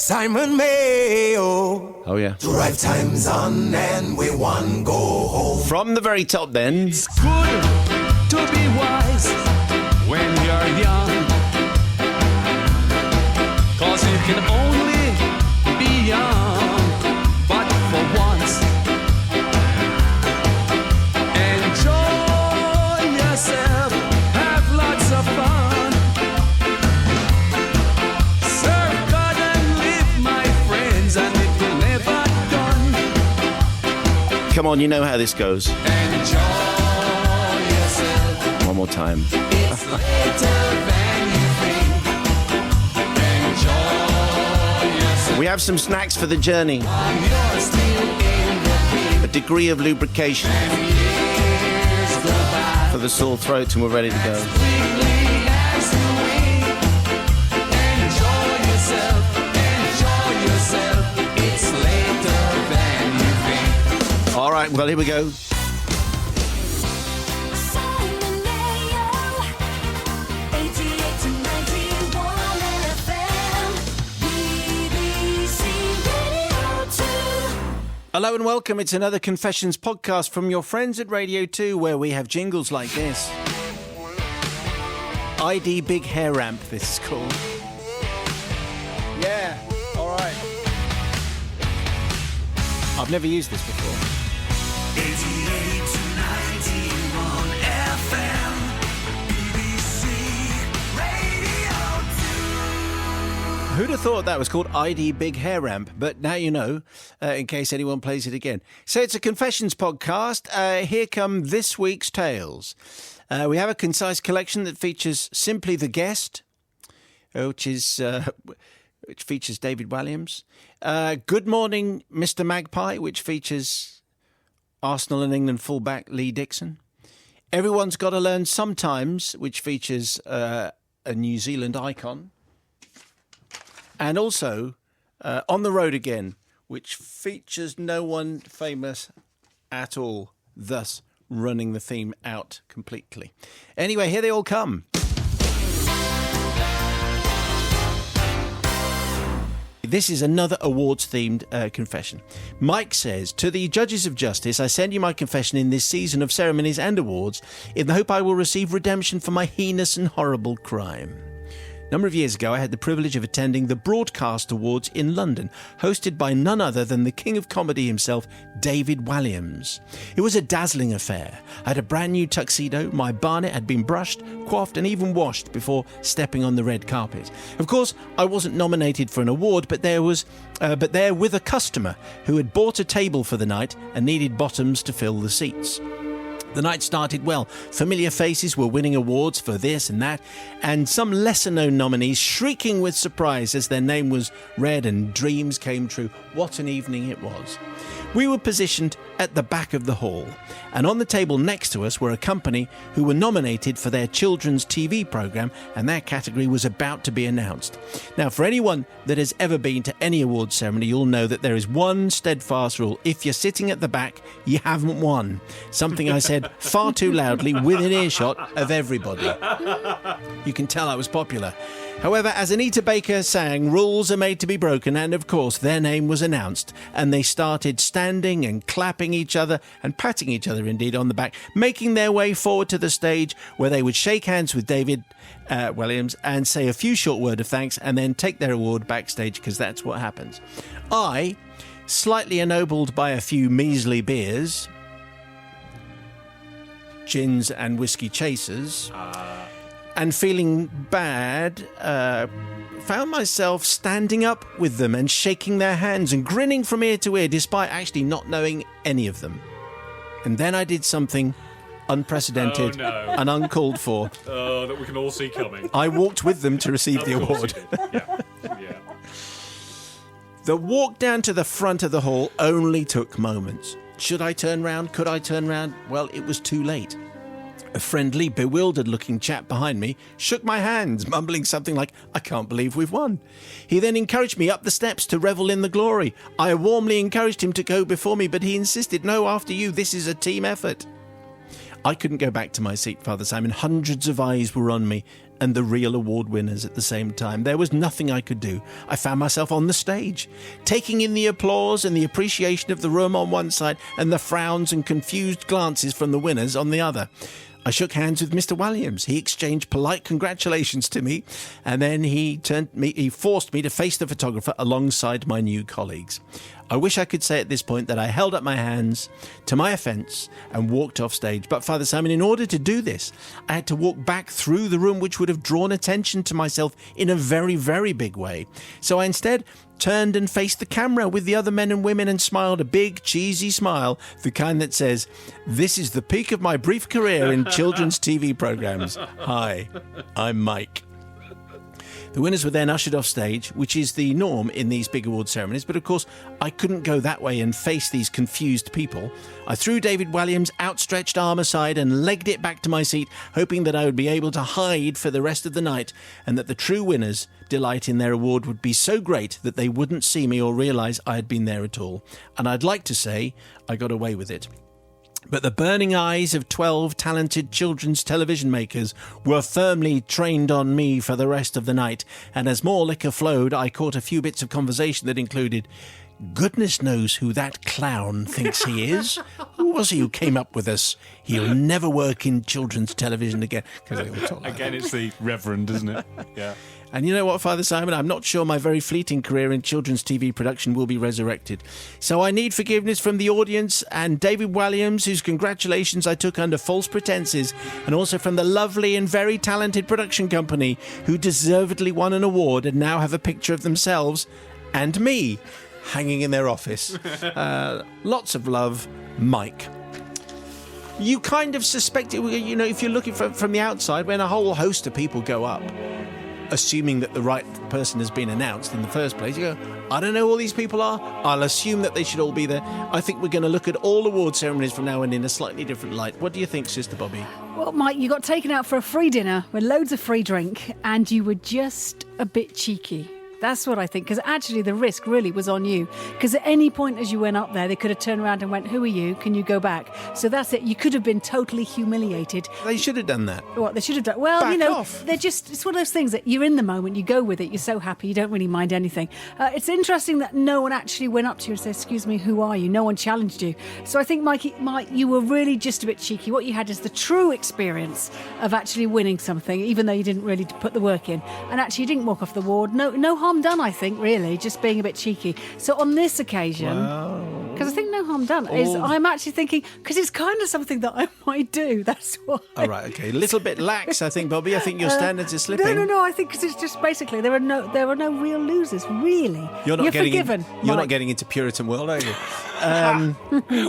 Simon Mayo. Oh, yeah. Drive time's on and we want go home. From the very top, then. It's good to be wise when you're young, 'cause you can only be young, but for once, enjoy yourself, have lots of fun, serve God and live, my friends, and it will never done. Come on, you know how this goes. Enjoy yourself. One more time. It's later than you think. Enjoy yourself. We have some snacks for the journey. While you're still in the A degree of lubrication years go by. for the sore throat, and we're ready to go. Quickly as the wind. Enjoy yourself. Enjoy yourself. It's later than you think. All right, well, here we go. Simon Mayo, 88 to 91 FM, BBC Radio 2. Hello and welcome. It's another Confessions podcast from your friends at Radio 2, where we have jingles like this. ID Big Hair Ramp, this is called. Yeah, all right. I've never used this before. 88 to 91 FM. BBC Radio 2. Who'd have thought that was called ID Big Hair Ramp? But now you know, in case anyone plays it again. So it's a Confessions podcast. Here come this week's tales. We have a concise collection that features Simply the Guest, which features David Walliams. Good Morning, Mr. Magpie, which features Arsenal and England fullback Lee Dixon. Everyone's Got to Learn Sometimes, which features a New Zealand icon. And also On the Road Again, which features no one famous at all, thus running the theme out completely. Anyway, here they all come. This is another awards-themed confession. Mike says, to the judges of justice, I send you my confession in this season of ceremonies and awards in the hope I will receive redemption for my heinous and horrible crime. A number of years ago, I had the privilege of attending the Broadcast Awards in London, hosted by none other than the king of comedy himself, David Walliams. It was a dazzling affair. I had a brand new tuxedo, my barnet had been brushed, coiffed and even washed before stepping on the red carpet. Of course, I wasn't nominated for an award, but there with a customer who had bought a table for the night and needed bottoms to fill the seats. The night started well. Familiar faces were winning awards for this and that, and some lesser-known nominees shrieking with surprise as their name was read and dreams came true. What an evening it was. We were positioned at the back of the hall, and on the table next to us were a company who were nominated for their children's TV programme, and their category was about to be announced. Now, for anyone that has ever been to any awards ceremony, you'll know that there is one steadfast rule. If you're sitting at the back, you haven't won. Something I said far too loudly within earshot of everybody. You can tell I was popular. However, as Anita Baker sang, rules are made to be broken, and of course their name was announced, and they started standing and clapping each other and patting each other indeed on the back, making their way forward to the stage where they would shake hands with David Walliams and say a few short words of thanks and then take their award backstage, because that's what happens. I, slightly ennobled by a few measly beers, gins and whiskey chasers, and feeling bad, found myself standing up with them and shaking their hands and grinning from ear to ear despite actually not knowing any of them. And then I did something unprecedented and uncalled for. That we can all see coming. I walked with them to receive the award. Yeah. The walk down to the front of the hall only took moments. Should I turn round? Could I turn round? Well, it was too late. A friendly, bewildered-looking chap behind me shook my hands, mumbling something like, I can't believe we've won. He then encouraged me up the steps to revel in the glory. I warmly encouraged him to go before me, but he insisted, no, after you, this is a team effort. I couldn't go back to my seat, Father Simon. Hundreds of eyes were on me, and the real award winners at the same time. There was nothing I could do. I found myself on the stage, taking in the applause and the appreciation of the room on one side and the frowns and confused glances from the winners on the other. I shook hands with Mr. Williams. He exchanged polite congratulations to me, and then he forced me to face the photographer alongside my new colleagues. I wish I could say at this point that I held up my hands to my offence and walked off stage. But Father Simon, in order to do this, I had to walk back through the room, which would have drawn attention to myself in a very, very big way. So I instead turned and faced the camera with the other men and women and smiled a big, cheesy smile, the kind that says, "This is the peak of my brief career in children's TV programmes. Hi, I'm Mike." The winners were then ushered off stage, which is the norm in these big award ceremonies, but of course I couldn't go that way and face these confused people. I threw David Williams' outstretched arm aside and legged it back to my seat, hoping that I would be able to hide for the rest of the night and that the true winners' delight in their award would be so great that they wouldn't see me or realise I had been there at all. And I'd like to say I got away with it. But the burning eyes of 12 talented children's television makers were firmly trained on me for the rest of the night, and as more liquor flowed, I caught a few bits of conversation that included, "Goodness knows who that clown thinks he is. Who was he who came up with us? He'll never work in children's television again." 'Cause they all talk like Again, it's the Reverend, isn't it? Yeah. And you know what, Father Simon? I'm not sure my very fleeting career in children's TV production will be resurrected. So I need forgiveness from the audience and David Williams, whose congratulations I took under false pretenses, and also from the lovely and very talented production company who deservedly won an award and now have a picture of themselves and me hanging in their office. Lots of love, Mike. You kind of suspect it, you know, if you're looking from the outside, when a whole host of people go up, assuming that the right person has been announced in the first place, you go, I don't know who all these people are. I'll assume that they should all be there. I think we're going to look at all award ceremonies from now on in a slightly different light. What do you think, Sister Bobby? Well, Mike, you got taken out for a free dinner with loads of free drink and you were just a bit cheeky. That's what I think, because actually the risk really was on you. Because at any point as you went up there, they could have turned around and went, "Who are you? Can you go back?" So that's it. You could have been totally humiliated. They should have done that. What they should have done? Well, Back you know, off. they're just—it's one of those things that you're in the moment, you go with it, you're so happy, you don't really mind anything. It's interesting that no one actually went up to you and said, "Excuse me, who are you?" No one challenged you. So I think, Mike, you were really just a bit cheeky. What you had is the true experience of actually winning something, even though you didn't really put the work in, and actually you didn't walk off the award. No harm done, I think. Really, just being a bit cheeky. So on this occasion, because I think no harm done, is I'm actually thinking, because it's kind of something that I might do. That's why. All right, okay, a little bit lax, I think, Bobby. I think your standards are slipping. No. I think because it's just basically there are no real losers. Really, You're forgiven. You're not Mike. getting into Puritan world, are you?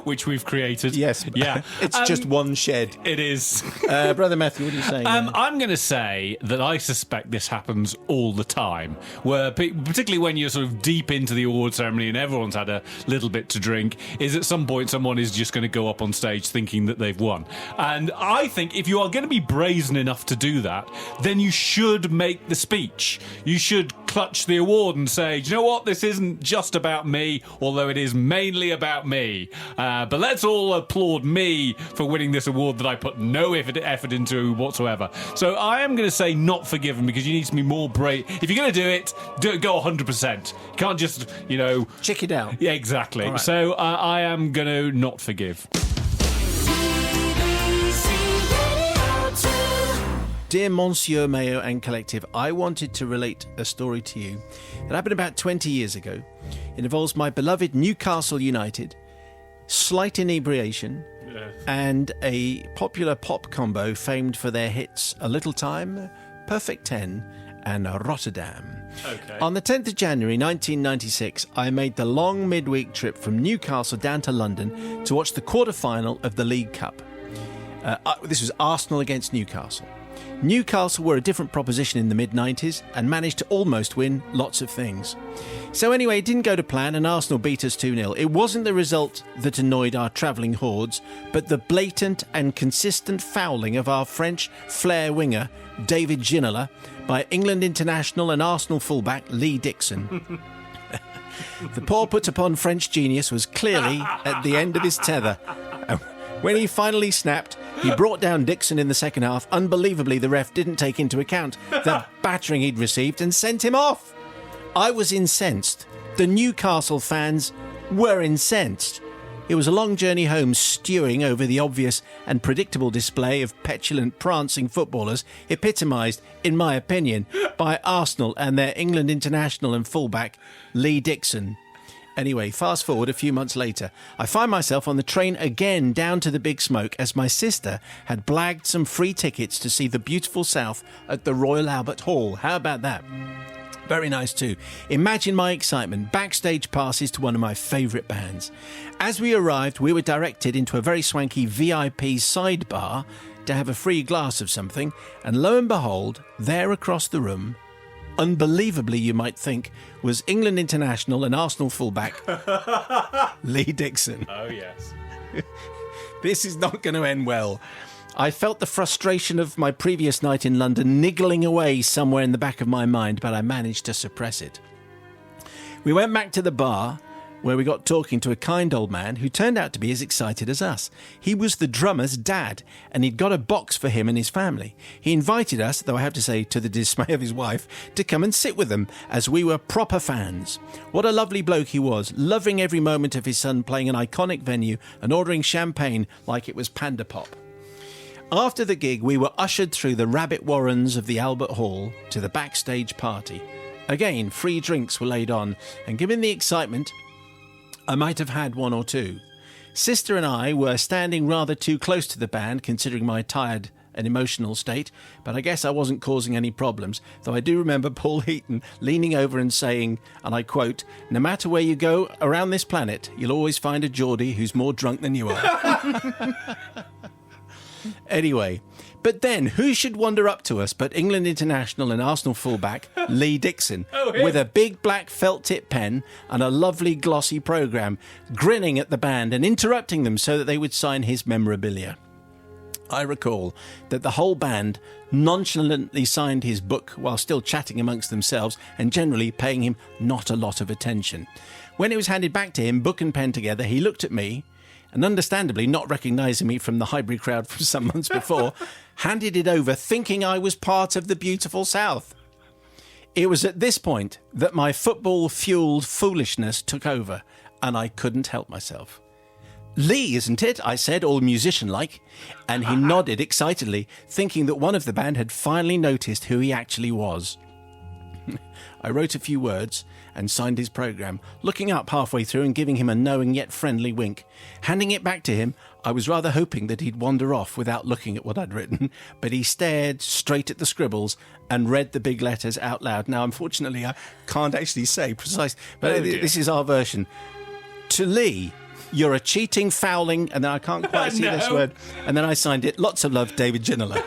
Which we've created. Yes. Yeah. It's just one shed. It is. Brother Matthew, what are you saying? I'm going to say that I suspect this happens all the time, where particularly when you're sort of deep into the award ceremony and everyone's had a little bit to drink, is at some point someone is just going to go up on stage thinking that they've won. And I think if you are going to be brazen enough to do that, then you should make the speech. You should clutch the award and say, "Do you know what? This isn't just about me, although it is mainly about me. But let's all applaud me for winning this award that I put no effort into whatsoever." So I am going to say not forgiven, because you need to be more brave. If you're going to do it, go 100%. You can't just, Check it out. Yeah, exactly. Right. So I am going to not forgive. Dear Monsieur Mayo and Collective, I wanted to relate a story to you that happened about 20 years ago. It involves my beloved Newcastle United, slight inebriation, and a popular pop combo famed for their hits A Little Time, Perfect 10, and Rotterdam. Okay. On the 10th of January 1996, I made the long midweek trip from Newcastle down to London to watch the quarter-final of the League Cup. This was Arsenal against Newcastle. Newcastle were a different proposition in the mid-90s and managed to almost win lots of things. So anyway, it didn't go to plan and Arsenal beat us 2-0. It wasn't the result that annoyed our travelling hordes, but the blatant and consistent fouling of our French flair winger, David Ginola, by England international and Arsenal fullback Lee Dixon. The poor put-upon French genius was clearly at the end of his tether. When he finally snapped, He brought down Dixon in the second half. Unbelievably, the ref didn't take into account the battering he'd received and sent him off. I was incensed. The Newcastle fans were incensed. It was a long journey home, stewing over the obvious and predictable display of petulant, prancing footballers, epitomised, in my opinion, by Arsenal and their England international and fullback, Lee Dixon. Anyway, fast forward a few months later, I find myself on the train again down to the Big Smoke as my sister had blagged some free tickets to see the beautiful South at the Royal Albert Hall. How about that? Very nice too. Imagine my excitement. Backstage passes to one of my favourite bands. As we arrived, we were directed into a very swanky VIP sidebar to have a free glass of something, and lo and behold, there across the room, unbelievably you might think, was England international and Arsenal fullback Lee Dixon. Oh, yes. This is not going to end well. I felt the frustration of my previous night in London niggling away somewhere in the back of my mind, but I managed to suppress it. We went back to the bar, where we got talking to a kind old man who turned out to be as excited as us. He was the drummer's dad, and he'd got a box for him and his family. He invited us, though I have to say to the dismay of his wife, to come and sit with them, as we were proper fans. What a lovely bloke he was, loving every moment of his son playing an iconic venue and ordering champagne like it was Panda Pop. After the gig, we were ushered through the rabbit warrens of the Albert Hall to the backstage party. Again, free drinks were laid on, and given the excitement, I might have had one or two. Sister and I were standing rather too close to the band, considering my tired and emotional state, but I guess I wasn't causing any problems, though I do remember Paul Heaton leaning over and saying, and I quote, "No matter where you go around this planet, you'll always find a Geordie who's more drunk than you are." Anyway, but then who should wander up to us but England international and Arsenal fullback Lee Dixon, with a big black felt tip pen and a lovely glossy programme, grinning at the band and interrupting them so that they would sign his memorabilia. I recall that the whole band nonchalantly signed his book while still chatting amongst themselves and generally paying him not a lot of attention. When it was handed back to him, book and pen together, he looked at me, and understandably not recognising me from the Highbury crowd from some months before, handed it over thinking I was part of the beautiful South. It was at this point that my football-fuelled foolishness took over, and I couldn't help myself. "Lee, isn't it?" I said, all musician-like, and he nodded excitedly, thinking that one of the band had finally noticed who he actually was. I wrote a few words and signed his programme, looking up halfway through and giving him a knowing yet friendly wink. Handing it back to him, I was rather hoping that he'd wander off without looking at what I'd written, but he stared straight at the scribbles and read the big letters out loud. Now, unfortunately, I can't actually say precise, but this is our version. "To Lee, you're a cheating, fouling," and then I can't quite see this word, and then I signed it, "Lots of love, David Ginola."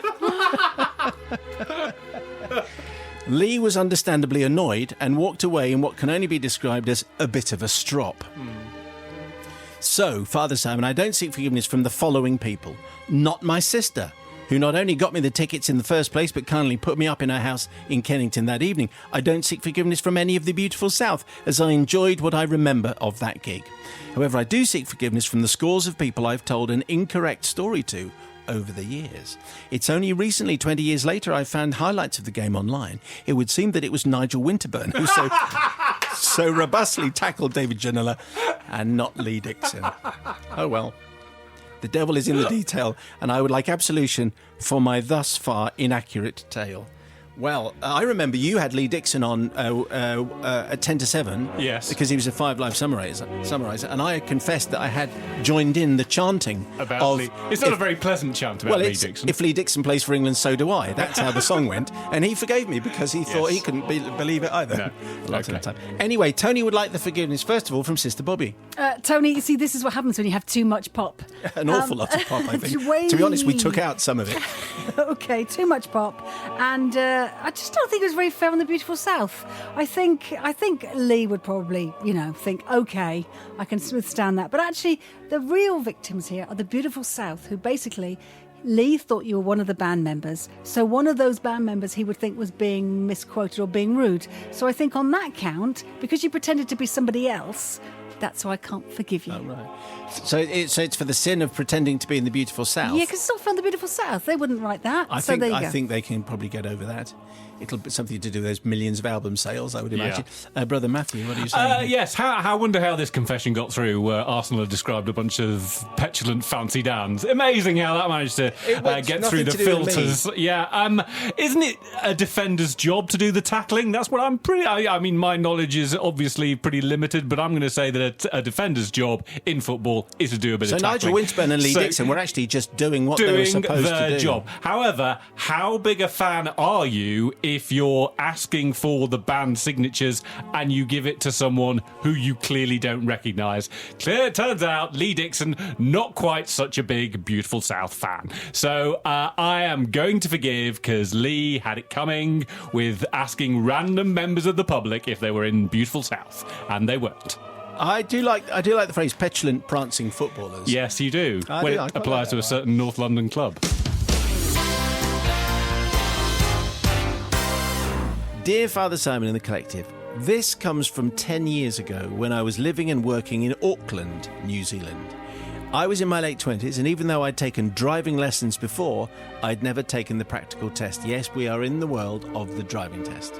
Lee was understandably annoyed and walked away in what can only be described as a bit of a strop. So, Father Simon, I don't seek forgiveness from the following people. Not my sister, who not only got me the tickets in the first place, but kindly put me up in her house in Kennington that evening. I don't seek forgiveness from any of the beautiful South, as I enjoyed what I remember of that gig. However, I do seek forgiveness from the scores of people I've told an incorrect story to over the years. It's only recently, 20 years later, I found highlights of the game online. It would seem that it was Nigel Winterburn who so robustly tackled David Ginola and not Lee Dixon. Oh well. The devil is in the detail, and I would like absolution for my thus far inaccurate tale. Well, I remember you had Lee Dixon on at 10 to 7. Yes. Because he was a Five Live summariser, and I confessed that I had joined in the chanting About of... Lee. It's not a very pleasant chant about Lee it's, Dixon. "If Lee Dixon plays for England, so do I." That's how the song went. And he forgave me because he thought he couldn't believe it either. No. A lot of the time. Anyway, Tony would like the forgiveness, first of all, from Sister Bobby. Tony, you see, this is what happens when you have too much pop. An awful lot of pop, I think. way- To be honest, we took out some of it. Okay, too much pop, and I just don't think it was very fair on the beautiful South. I think Lee would probably, think, okay, I can withstand that. But actually, the real victims here are the beautiful South, who basically, Lee thought you were one of the band members, so one of those band members he would think was being misquoted or being rude. So I think on that count, because you pretended to be somebody else, That's why I can't forgive you. Oh, right. So it's for the sin of pretending to be in the beautiful South. Yeah, because it's not from the beautiful South. They wouldn't write that. I so think there you I go. think they can probably get over that. It'll be something to do with those millions of album sales, I would imagine. Brother Matthew, what are you saying? Yes, I wonder how this confession got through, where Arsenal have described a bunch of petulant fancy Dans. Amazing how that managed to get through the filters. Yeah, isn't it a defender's job to do the tackling? That's what I'm pretty... I mean, my knowledge is obviously pretty limited, but I'm going to say that a defender's job in football is to do a bit of tackling. So Nigel Winsburn and Lee Dixon were actually just doing what they were supposed to do. Doing their job. However, how big a fan are you if you're asking for the band signatures and you give it to someone who you clearly don't recognise? It turns out Lee Dixon, not quite such a big Beautiful South fan. So I am going to forgive, because Lee had it coming with asking random members of the public if they were in Beautiful South, and they weren't. I do like the phrase petulant prancing footballers. Yes, you do. When it applies to a certain North London club. Dear Father Simon and the Collective, this comes from 10 years ago when I was living and working in Auckland, New Zealand. I was in my late 20s, and even though I'd taken driving lessons before, I'd never taken the practical test. Yes, we are in the world of the driving test.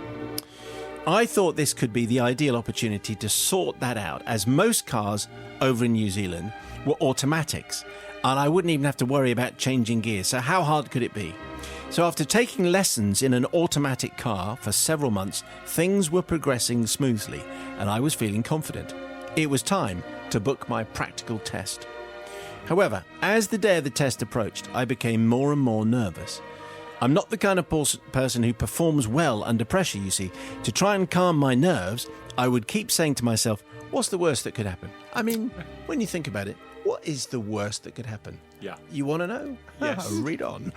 I thought this could be the ideal opportunity to sort that out, as most cars over in New Zealand were automatics, and I wouldn't even have to worry about changing gears. So how hard could it be? So after taking lessons in an automatic car for several months, things were progressing smoothly, and I was feeling confident. It was time to book my practical test. However, as the day of the test approached, I became more and more nervous. I'm not the kind of person who performs well under pressure, you see. To try and calm my nerves, I would keep saying to myself, what's the worst that could happen? I mean, when you think about it, what is the worst that could happen? Yeah. You want to know? Yes. Read on.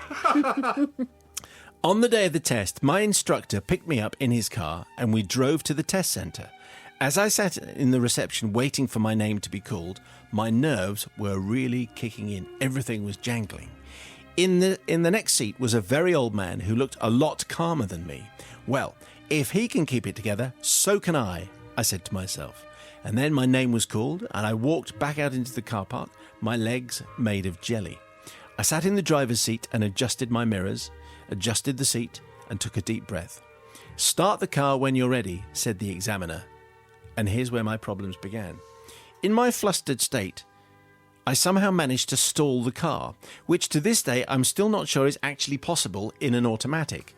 On the day of the test, my instructor picked me up in his car and we drove to the test centre. As I sat in the reception waiting for my name to be called, my nerves were really kicking in. Everything was jangling. In the next seat was a very old man who looked a lot calmer than me. Well, if he can keep it together, so can I said to myself. And then my name was called and I walked back out into the car park, my legs made of jelly. I sat in the driver's seat and adjusted my mirrors, adjusted the seat and took a deep breath. Start the car when you're ready, said the examiner. And here's where my problems began. In my flustered state, I somehow managed to stall the car, which to this day I'm still not sure is actually possible in an automatic.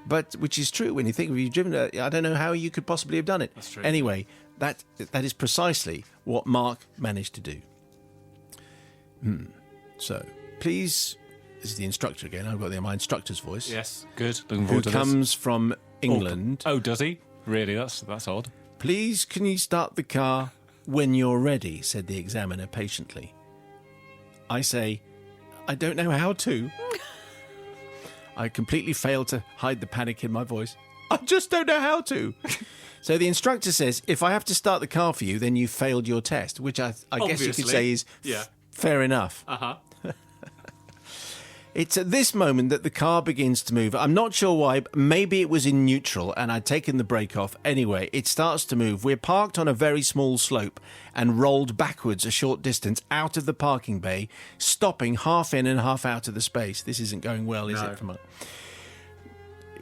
But which is true when you think, if you've driven I don't know how you could possibly have done it. That's true. Anyway, that is precisely what Mark managed to do. So, please, this is the instructor again. I've got my instructor's voice. Yes, good. Looking Who forward to comes from England. Oh, does he? Really? That's odd. Please, can you start the car when you're ready, said the examiner patiently. I say, I don't know how to. I completely failed to hide the panic in my voice. I just don't know how to. So the instructor says, if I have to start the car for you, then you failed your test, which I guess you could say is fair enough. Uh-huh. It's at this moment that the car begins to move. I'm not sure why, but maybe it was in neutral and I'd taken the brake off. Anyway, it starts to move. We're parked on a very small slope and rolled backwards a short distance out of the parking bay, stopping half in and half out of the space. This isn't going well, is it?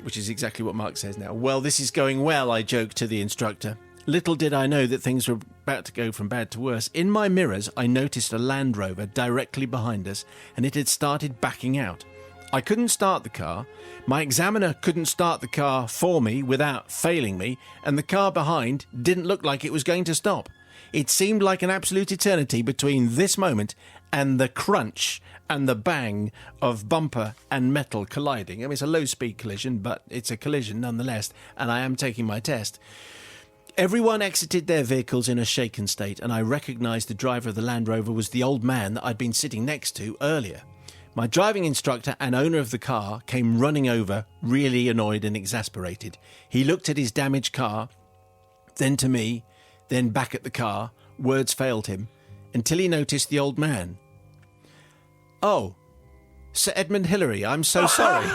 Which is exactly what Mark says now. Well, this is going well, I joked to the instructor. Little did I know that things were about to go from bad to worse. In my mirrors, I noticed a Land Rover directly behind us, and it had started backing out. I couldn't start the car. My examiner couldn't start the car for me without failing me, and the car behind didn't look like it was going to stop. It seemed like an absolute eternity between this moment and the crunch and the bang of bumper and metal colliding. I mean, it's a low-speed collision, but it's a collision nonetheless, and I am taking my test. Everyone exited their vehicles in a shaken state, and I recognised the driver of the Land Rover was the old man that I'd been sitting next to earlier. My driving instructor and owner of the car came running over, really annoyed and exasperated. He looked at his damaged car, then to me, then back at the car. Words failed him, until he noticed the old man. Oh, Sir Edmund Hillary, I'm so sorry.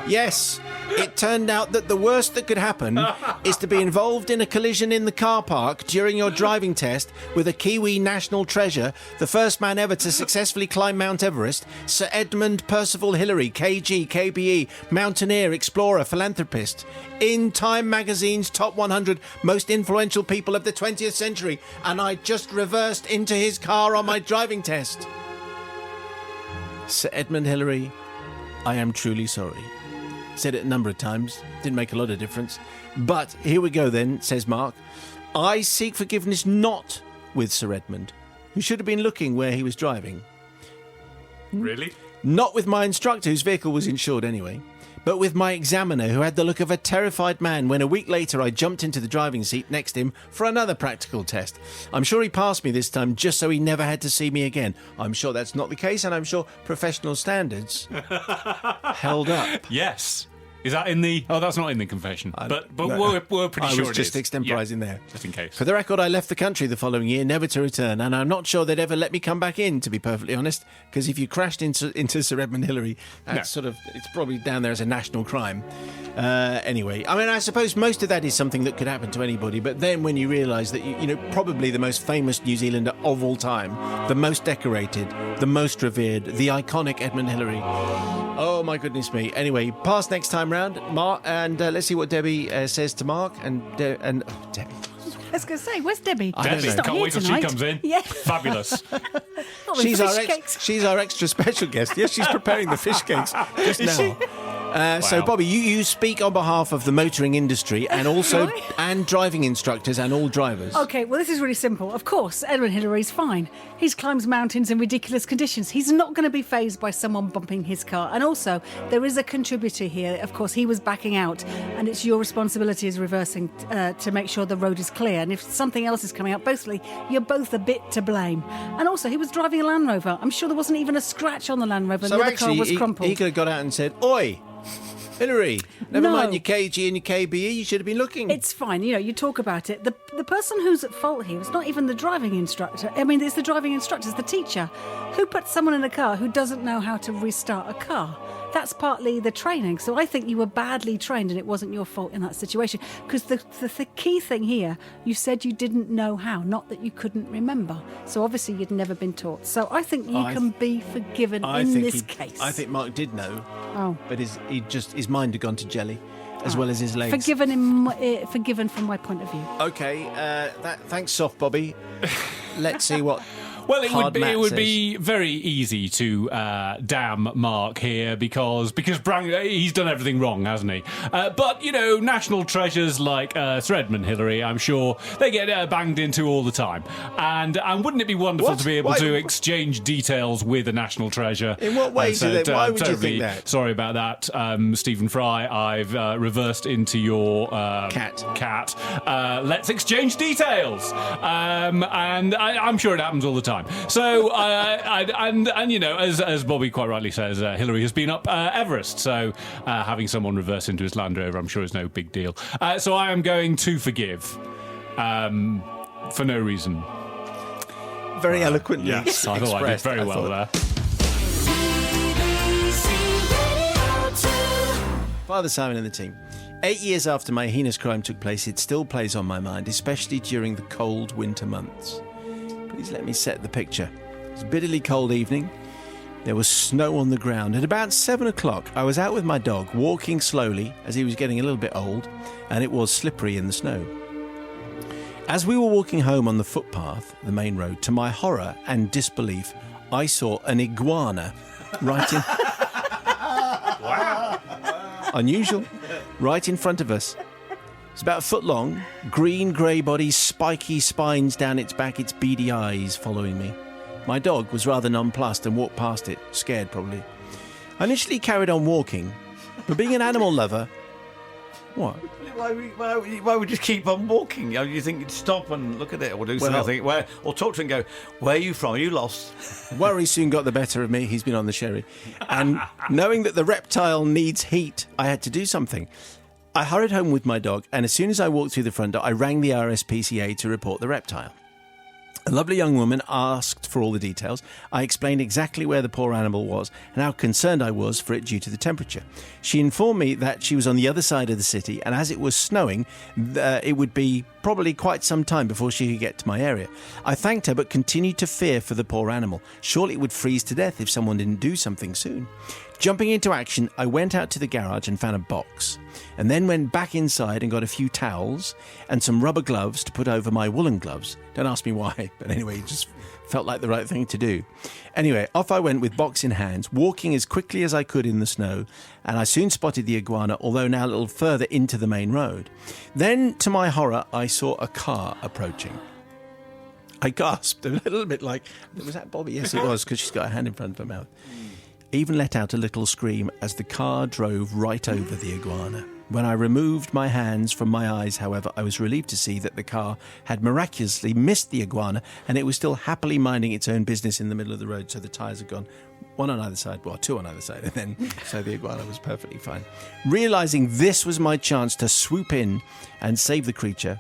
Yes, it turned out that the worst that could happen is to be involved in a collision in the car park during your driving test with a Kiwi national treasure, the first man ever to successfully climb Mount Everest, Sir Edmund Percival Hillary, KG, KBE, mountaineer, explorer, philanthropist, in Time magazine's top 100 most influential people of the 20th century, and I just reversed into his car on my driving test. Sir Edmund Hillary, I am truly sorry. Said it a number of times, didn't make a lot of difference. But here we go then, says Mark. I seek forgiveness not with Sir Edmund, who should have been looking where he was driving. Really? Not with my instructor, whose vehicle was insured anyway, but with my examiner, who had the look of a terrified man when a week later I jumped into the driving seat next to him for another practical test. I'm sure he passed me this time just so he never had to see me again. I'm sure that's not the case, and I'm sure professional standards held up. Yes. Is that in the... Oh, that's not in the confession. But No. we're pretty sure I was it just is. extemporising Yeah, there. just in case. For the record, I left the country the following year, never to return, and I'm not sure they'd ever let me come back in, to be perfectly honest, because if you crashed into Sir Edmund Hillary, that's it's probably down there as a national crime. Anyway, I mean, I suppose most of that is something that could happen to anybody, but then when you realise that, you know, probably the most famous New Zealander of all time, the most decorated, the most revered, the iconic Edmund Hillary. Oh, my goodness me. Anyway, pass next time round, Mark, and let's see what Debbie says to Mark. And Debbie. I was going to say, where's Debbie? Debbie, She's not can't here wait till tonight. she comes in. Yeah. Fabulous. Oh, and fish cakes. She's our extra special guest. Yes, she's preparing the fish cakes just Is now. So, Wow. Bobby, you speak on behalf of the motoring industry and also Do I? and driving instructors and all drivers. Okay, well, this is really simple. Of course, Edmund Hillary's fine. He climbs mountains in ridiculous conditions. He's not going to be fazed by someone bumping his car. And also, there is a contributor here. Of course, he was backing out, and it's your responsibility as reversing to make sure the road is clear. And if something else is coming out, basically, you're both a bit to blame. And also, he was driving a Land Rover. I'm sure there wasn't even a scratch on the Land Rover, and So the other car actually, was crumpled. he could have got out and said, "Oi, Hillary, never No. mind your KG and your KBE, you should have been looking." It's fine, you know, you talk about it. The person who's at fault here is not even the driving instructor. I mean, it's the driving instructor, it's the teacher. Who puts someone in a car who doesn't know how to restart a car? That's partly the training. So I think you were badly trained and it wasn't your fault in that situation. Because the key thing here, you said you didn't know how, not that you couldn't remember. So obviously you'd never been taught. So I think you can be forgiven in this case. I think Mark did know, Oh. but his mind had gone to jelly, as well as his legs. Forgiven from my point of view. Okay, thanks, Soft Bobby. Let's see what. Well, it Hard Matt would says. be very easy to damn Mark here because he's done everything wrong, hasn't he? But you know, national treasures like Sir Edmund Hillary, I'm sure they get banged into all the time. And wouldn't it be wonderful What? to be able Why- to exchange details with a national treasure? In what way do they- why would you terribly think that? Sorry about that, Stephen Fry. I've reversed into your cat. Let's exchange details. And I'm sure it happens all the time. So, and you know, as Bobby quite rightly says, Hillary has been up Everest. So, having someone reverse into his Land Rover, I'm sure is no big deal. So, I am going to forgive for no reason. Very eloquently. Yes, I thought I did expressed, very I well thought. there. BBC Radio 2. Father Simon and the team. 8 years after my heinous crime took place, it still plays on my mind, especially during the cold winter months. Please let me set the picture. It was a bitterly cold evening. There was snow on the ground. At about 7 o'clock, I was out with my dog, walking slowly as he was getting a little bit old, and it was slippery in the snow. As we were walking home on the footpath, the main road, to my horror and disbelief, I saw an iguana right in... Unusual. Right in front of us. It's about a foot long, green grey body, spiky spines down its back, its beady eyes following me. My dog was rather nonplussed and walked past it, scared probably. I initially carried on walking, but being an animal lover... What? Why would you keep on walking? You know, you think you'd stop and look at it or do something, or talk to it and go, "Where are you from? Are you lost?" Worry soon got the better of me. He's been on the sherry. And knowing that the reptile needs heat, I had to do something. I hurried home with my dog, and as soon as I walked through the front door, I rang the RSPCA to report the reptile. A lovely young woman asked for all the details. I explained exactly where the poor animal was and how concerned I was for it due to the temperature. She informed me that she was on the other side of the city, and as it was snowing, it would be probably quite some time before she could get to my area. I thanked her but continued to fear for the poor animal. Surely it would freeze to death if someone didn't do something soon. Jumping into action, I went out to the garage and found a box, and then went back inside and got a few towels and some rubber gloves to put over my woolen gloves. Don't ask me why, but anyway, it just felt like the right thing to do. Anyway, off I went with box in hands, walking as quickly as I could in the snow, and I soon spotted the iguana, although now a little further into the main road. Then, to my horror, I saw a car approaching. I gasped a little bit like, was that Bobby? Yes, it was, because she's got her hand in front of her mouth. Even let out a little scream as the car drove right over the iguana. When I removed my hands from my eyes, however, I was relieved to see that the car had miraculously missed the iguana and it was still happily minding its own business in the middle of the road, so the tyres had gone one on either side, well, two on either side, and then so the iguana was perfectly fine. Realising this was my chance to swoop in and save the creature,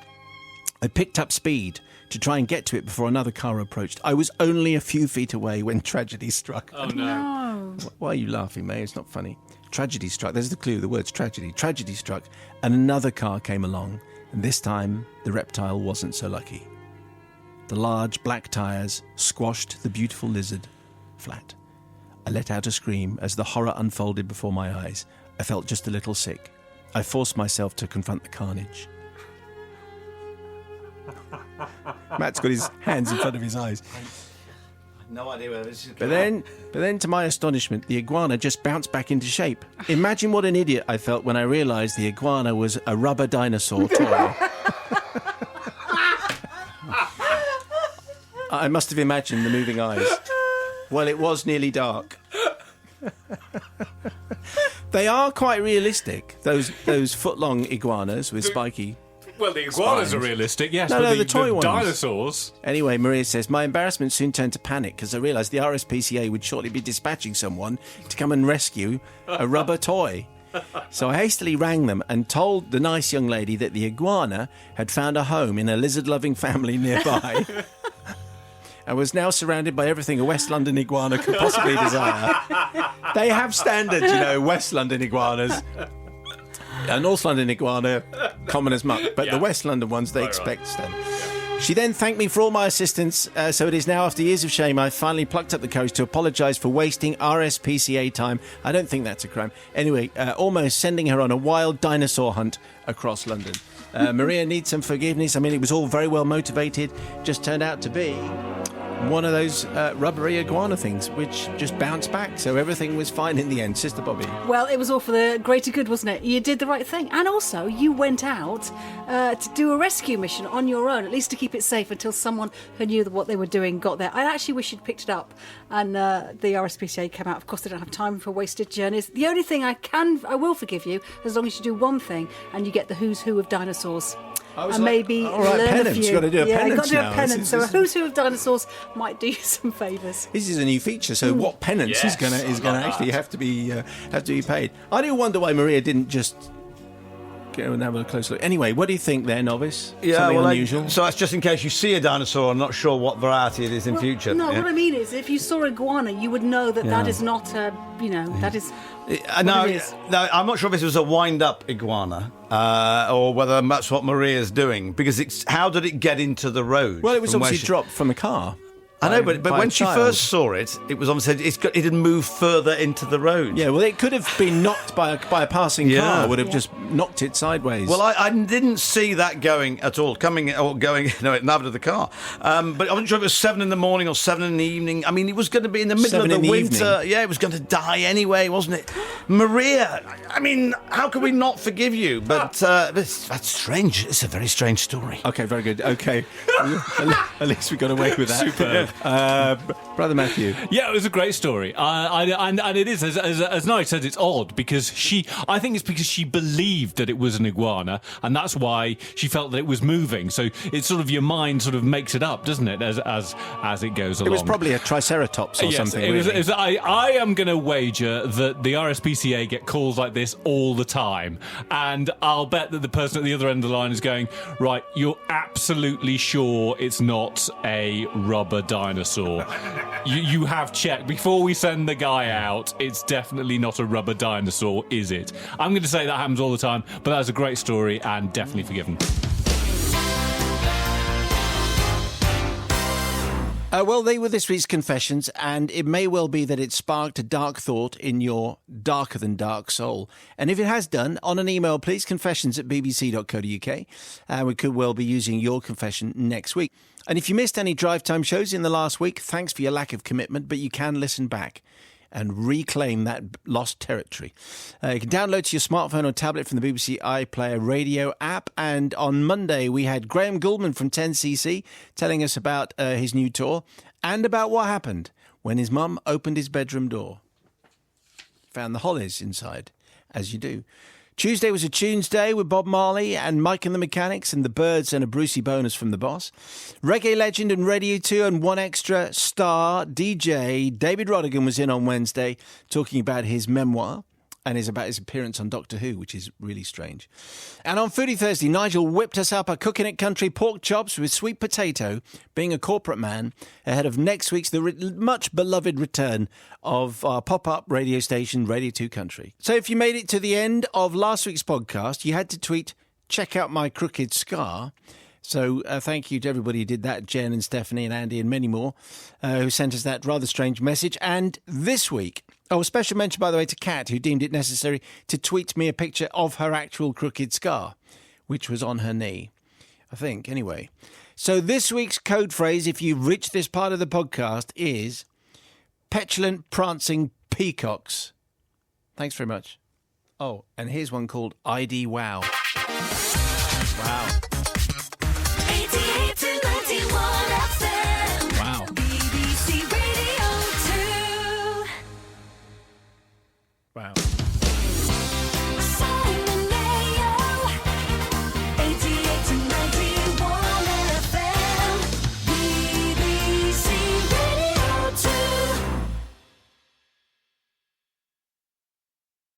I picked up speed to try and get to it before another car approached. I was only a few feet away when tragedy struck. Oh, no. Why are you laughing, Mayo? It's not funny. Tragedy struck. There's the clue, the word's tragedy. Tragedy struck, and another car came along, and this time the reptile wasn't so lucky. The large black tyres squashed the beautiful lizard flat. I let out a scream as the horror unfolded before my eyes. I felt just a little sick. I forced myself to confront the carnage. Matt's got his hands in front of his eyes. No idea where this is But going. then, to my astonishment, the iguana just bounced back into shape. Imagine what an idiot I felt when I realised the iguana was a rubber dinosaur toy. I must have imagined the moving eyes. Well, it was nearly dark. They are quite realistic, those foot-long iguanas with spiky... Well, the iguanas Spines. are realistic, yes, No, but no, the toy ones. dinosaurs... Anyway, Maria says, my embarrassment soon turned to panic because I realised the RSPCA would shortly be dispatching someone to come and rescue a rubber toy. So I hastily rang them and told the nice young lady that the iguana had found a home in a lizard-loving family nearby and was now surrounded by everything a West London iguana could possibly desire. They have standards, you know, West London iguanas. A North London iguana, common as muck, but the West London ones, they expect standard. She then thanked me for all my assistance, so it is now, after years of shame, I finally plucked up the courage to apologise for wasting RSPCA time. I don't think that's a crime. Anyway, almost sending her on a wild dinosaur hunt across London. Maria needs some forgiveness. I mean, it was all very well motivated, just turned out to be one of those rubbery iguana things, which just bounced back, so everything was fine in the end. Sister Bobby. Well, it was all for the greater good, wasn't it? You did the right thing. And also, you went out to do a rescue mission on your own, at least to keep it safe until someone who knew what they were doing got there. I actually wish you'd picked it up and the RSPCA came out. Of course, they don't have time for wasted journeys. The only thing I will forgive you, as long as you do one thing and you get the who's who of dinosaurs. And maybe all right, learn penance. a few. You've got to do a penance you've got to do now. a penance. So a who's who of dinosaurs might do you some favours. This is a new feature, so what penance is going to actually have to be paid? I do wonder why Maria didn't just go and have a close look. Anyway, what do you think there, novice? Something unusual? So that's just in case you see a dinosaur. I'm not sure what variety it is in future. No, Yeah. what I mean is, if you saw a iguana, you would know that that is not that is. No, it is. no, I'm not sure if this was a wind-up iguana or whether that's what Maria's doing, because how did it get into the road? Well, it was from where obviously dropped from a car. I know, but by when a she child. first saw it, it was almost it had moved further into the road. Yeah, well, it could have been knocked by a passing car. Would have just knocked it sideways. Well, I didn't see that going at all, coming or going. No, it nabbed the car. But I wasn't sure if it was 7 in the morning or 7 in the evening. I mean, it was going to be in the middle 7 of in the the winter. evening. Yeah, it was going to die anyway, wasn't it? Maria, I mean, how can we not forgive you? But that's strange. It's a very strange story. Okay, very good. Okay, at least we got away with that. Superb. Brother Matthew. Yeah, it was a great story. And it is, as Nige said, it's odd because I think it's because she believed that it was an iguana, and that's why she felt that it was moving. So it's sort of your mind sort of makes it up, doesn't it, as it goes along. It was probably a triceratops or something. I am going to wager that the RSPCA get calls like this all the time, and I'll bet that the person at the other end of the line is going, right, you're absolutely sure it's not a rubber dinosaur. You have checked before we send the guy out. It's definitely not a rubber dinosaur, is it? I'm going to say that happens all the time, but that was a great story and definitely forgiven. Well, they were this week's confessions, and it may well be that it sparked a dark thought in your darker than dark soul. And if it has done, on an email, please, confessions@bbc.co.uk, and we could well be using your confession next week. And if you missed any drive time shows in the last week, thanks for your lack of commitment, but you can listen back and reclaim that lost territory. You can download to your smartphone or tablet from the BBC iPlayer radio app. And on Monday, we had Graham Gouldman from 10cc telling us about his new tour and about what happened when his mum opened his bedroom door. Found the Hollies inside, as you do. Tuesday was a Tunes Day with Bob Marley and Mike and the Mechanics and the Birds and a Brucey bonus from the boss. Reggae legend and Radio 2 and One Extra star DJ David Rodigan was in on Wednesday talking about his memoir and about his appearance on Doctor Who, which is really strange. And on Foodie Thursday, Nigel whipped us up a Cooking It Country pork chops with sweet potato, being a corporate man, ahead of next week's much beloved return of our pop-up radio station, Radio 2 Country. So if you made it to the end of last week's podcast, you had to tweet, "Check out my crooked scar." So thank you to everybody who did that, Jen and Stephanie and Andy and many more, who sent us that rather strange message. And this week, a special mention, by the way, to Kat, who deemed it necessary to tweet me a picture of her actual crooked scar, which was on her knee, I think, anyway. So this week's code phrase, if you've reached this part of the podcast, is petulant, prancing peacocks. Thanks very much. Oh, and here's one called ID Wow. Wow.